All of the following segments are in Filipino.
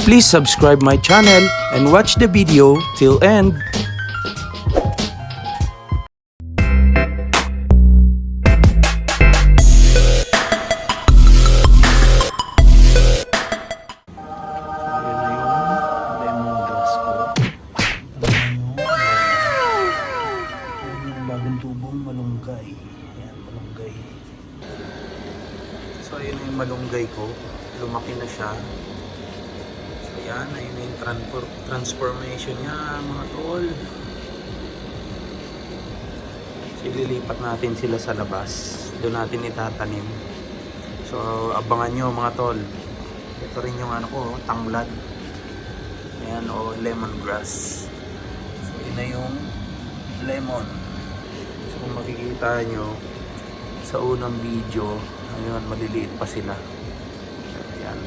Please subscribe my channel and watch the video till end. Bagong tubong malunggay. Ayan, malunggay. So, ayun yung malunggay ko. Lumaki na siya. So, ayan. Ayun na yung transformation niya, mga tol. So, ililipat natin sila sa labas. Doon natin itatanim. So, abangan nyo, mga tol. Ito rin yung ano ko, tanglad. Ayan, o lemongrass. So, yun na yung lemon. Kung makikita nyo sa unang video, ayun, maliliit pa sila. Ayan.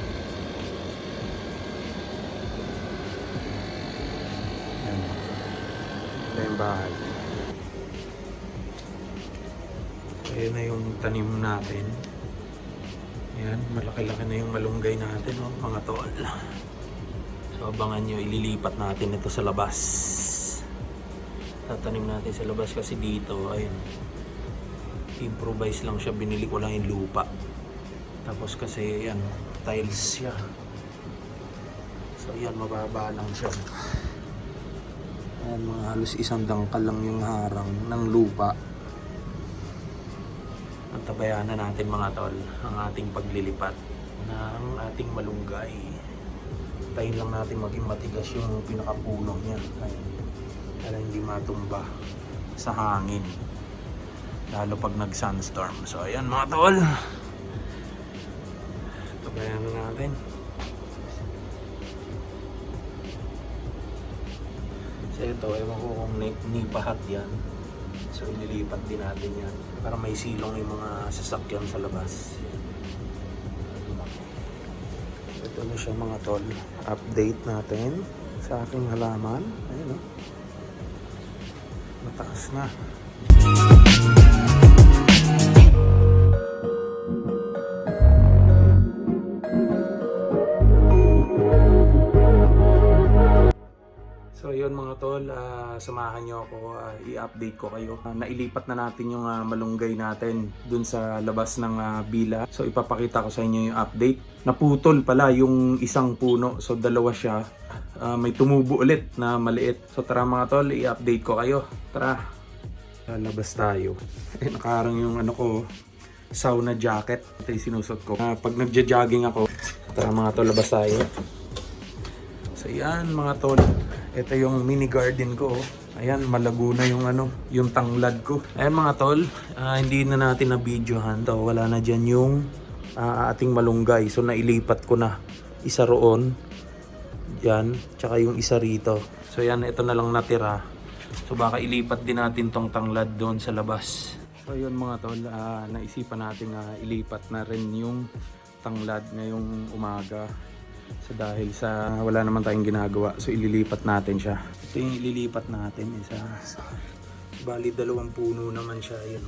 Ayan. Ito yung bahay. Ayan na yung tanim natin. Ayan, malaki-laki na yung malunggay natin, oh, mga tol. So abangan nyo, ililipat natin ito sa labas. Tatanim natin sa labas kasi dito, ayun, improvise lang siya, binili ko lang yung lupa. Tapos kasi yan, tiles siya. So yan, mababa lang siya. Ayan, mga halos isang dangkal lang yung harang ng lupa. Antabayanan natin, mga tol, ang ating paglilipat ng ating malunggay. Tayin lang natin maging matigas yung pinakapuno niya. Ayun, para hindi matumba sa hangin, lalo pag nag-sunstorm. So ayan, mga tol, tabayan na natin. So ito, ewan ko kung nipahat yan. So ililipat din natin yan para may silong yung mga sasakyan sa labas. Ito na siya, mga tol. Update natin sa aking halaman. Ayun, oh, mataas na. So yun, mga tol, samahan nyo ako, i-update ko kayo. Nailipat na natin yung malunggay natin dun sa labas ng bila. So ipapakita ko sa inyo yung update. Naputol pala yung isang puno, so dalawa siya. May tumubo ulit na maliit. So tara, mga tol, i-update ko kayo. Tara, labas tayo. Nakaharang yung ano ko, sauna jacket. Ito yung sinusot ko pag nagja-jogging ako. Tara, mga tol, labas tayo. So yan, mga tol, ito yung mini garden ko. Ayan, malago na yung ano, yung tanglad ko. Ayan, mga tol, hindi na natin na videohan to. Wala na dyan yung ating malunggay. So nailipat ko na isa roon. Yan, tsaka yung isa rito. So yan, ito na lang natira. So baka ilipat din natin tong tanglad doon sa labas. So yun, mga tol, naisipan natin ilipat na rin yung tanglad ngayong umaga. So dahil sa wala naman tayong ginagawa, so ililipat natin siya. Ito yung ililipat natin, isa. Bali, 2 puno naman siya, yun.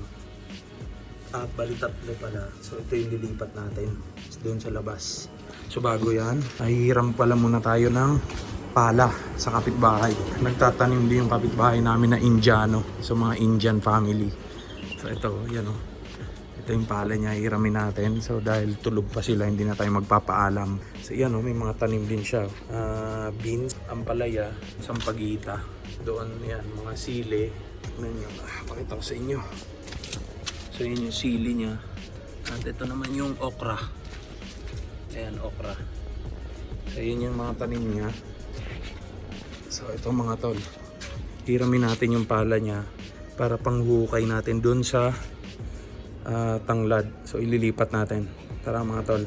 Bali 3 pala. So ito yung lilipat natin doon sa labas. So bago yan, nahihiram pala muna tayo ng pala sa kapitbahay. Nagtatanim din yung kapitbahay namin na Indiano. So mga Indian family. So ito, yan o. Ito yung pala niya, hiramin natin. So dahil tulog pa sila, hindi na tayo magpapaalam. So yan o, may mga tanim din siya. Beans, ampalaya, sampagita. Doon yan, mga sili. Pakita ko sa inyo. So yun yung sili niya. At ito naman yung okra. Ayan, okra. So yun yung mga tanim niya. So ito, mga tol, hiramin natin yung pala niya para panghukay natin dun sa tanglad. So ililipat natin. Tara, mga tol,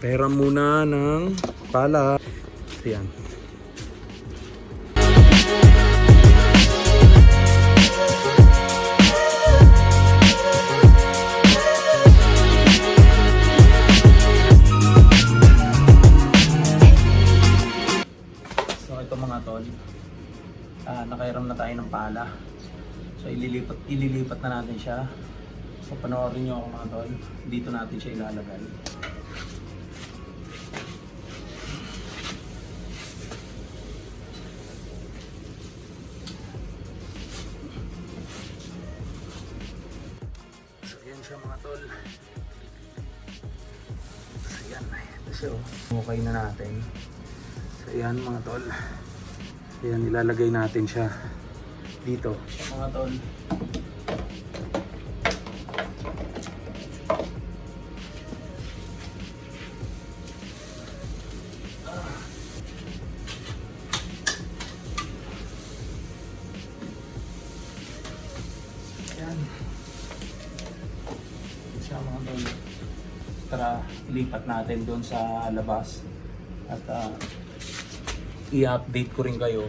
pera muna ng pala. Ayan. So ito, mga tol, nakairam na tayo ng pala. So ililipat na natin siya. So panoorin nyo ako, mga tol. Dito natin siya ilalagay. siya mga tol. So yan, ito siya oh. Okay na natin. So yan mga tol. Ayan, ilalagay natin siya dito mga tol. Ayan. Siya mga tol. Tara, ilipat natin doon sa labas at i-update ko rin kayo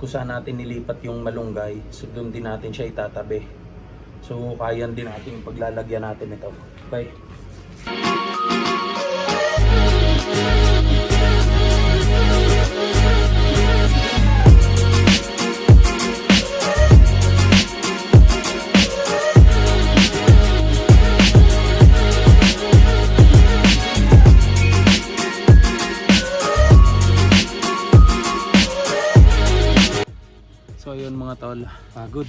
kung saan natin nilipat yung malunggay. So doon din natin siya itatabi. So kaya din natin yung paglalagyan natin ito. Okay? So yun mga tol, pagod.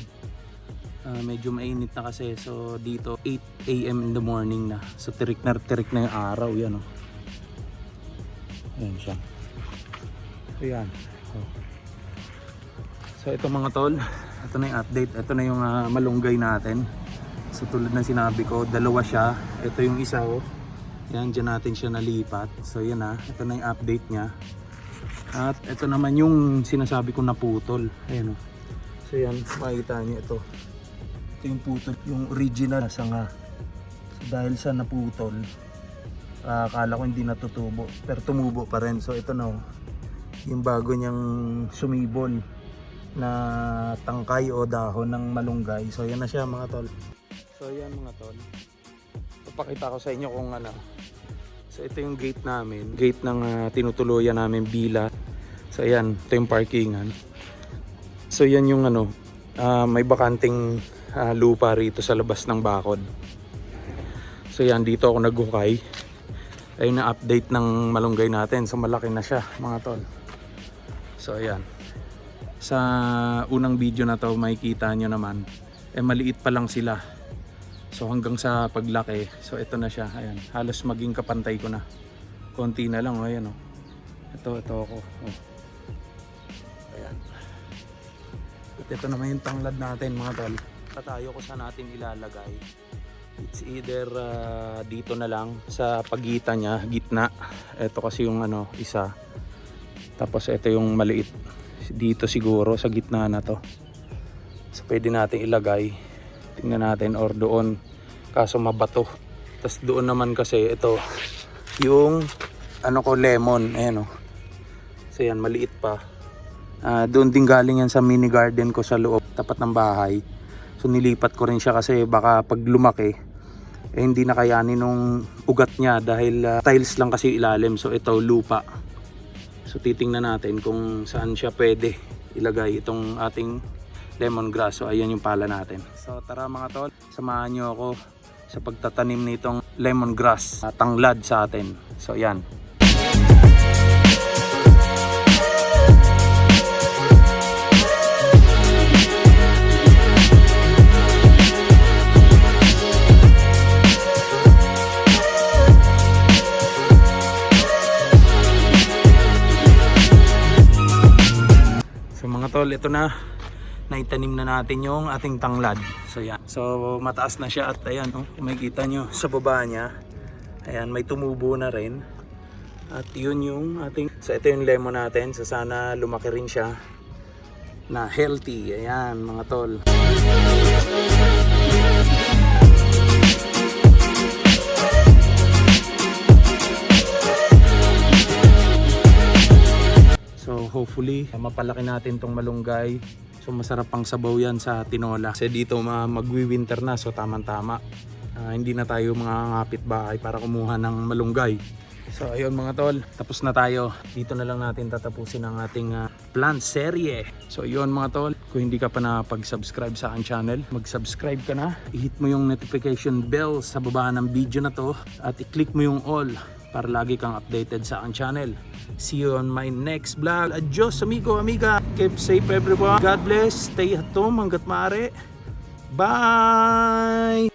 Medyo mainit na kasi, so dito 8 AM in the morning na. So tirik na yung araw yan oh. Ayan siya. So yan. So ito mga tol, ito na yung update. Ito na yung malunggay natin. So tulad ng sinabi ko, dalawa siya. Ito yung isa oh. Yan, dyan natin siya nalipat. So yan ito na yung update niya. At ito naman yung sinasabi ko naputol. Ayan o. So yan, makikita nyo ito. Ito yung putol, yung original sanga. So dahil sa naputol, akala ko hindi natutubo. Pero tumubo pa rin. So ito na yung bago niyang sumibol na tangkay o dahon ng malunggay. So yan na siya mga tol. So yan mga tol. Papakita ko sa inyo kung ano. So ito yung gate namin. Gate ng tinutuluyan namin Bila. So ayan, ito yung parkingan. So yan yung may bakanting lupa rito sa labas ng bakod. So yan, dito ako naghukay. Ayun na update ng malunggay natin. So malaki na siya mga tol. So ayan. Sa unang video na to makikita nyo naman, maliit pa lang sila. So hanggang sa paglaki, so ito na siya. Ayan, halos maging kapantay ko na. Konti na lang, ayan oh. Ito ako. Oh. Ayan. At ito naman yung tanglad natin mga tol. Tayo ko saan natin ilalagay. It's either dito na lang sa pagitan niya, gitna. Ito kasi yung isa. Tapos ito yung maliit. Dito siguro sa gitna na to. So pwede natin ilagay. Tingnan natin or doon. Kaso mabato. Tapos doon naman kasi ito yung lemon. Ayan o. So yan, maliit pa. Doon din galing yan sa mini garden ko sa loob, tapat ng bahay. So nilipat ko rin siya kasi baka pag lumaki hindi na kayanin nung ugat niya dahil tiles lang kasi ilalim. So ito lupa. So titingnan natin kung saan siya pwede ilagay itong ating lemongrass. So ayan yung pala natin. So tara mga tol, samahan nyo ako sa pagtatanim nitong lemongrass, tanglad sa atin. So yan. So mga tol, ito na. Naitanim na natin yung ating tanglad. So yan. So mataas na siya at ayan kung makikita nyo sa baba niya. Ayan, may tumubo na rin. At yun yung ating, so ito yung lemon natin. So sana lumaki rin siya na healthy. Ayan mga tol. So hopefully mapalaki natin tong malunggay. So masarap pang sabaw yan sa tinola. Kasi dito magwi-winter na, so tamang-tama. Hindi na tayo mga ngapit bahay para kumuha ng malunggay. So ayun mga tol, tapos na tayo. Dito na lang natin tatapusin ang ating plant serye. So ayun mga tol, kung hindi ka pa napag-subscribe sa aking channel, mag-subscribe ka na. I-hit mo yung notification bell sa baba ng video na to at i-click mo yung all para lagi kang updated sa aking channel. See you on my next vlog. Adios amigo, amiga. Keep safe everyone. God bless. Stay at home hanggat maaari. Bye!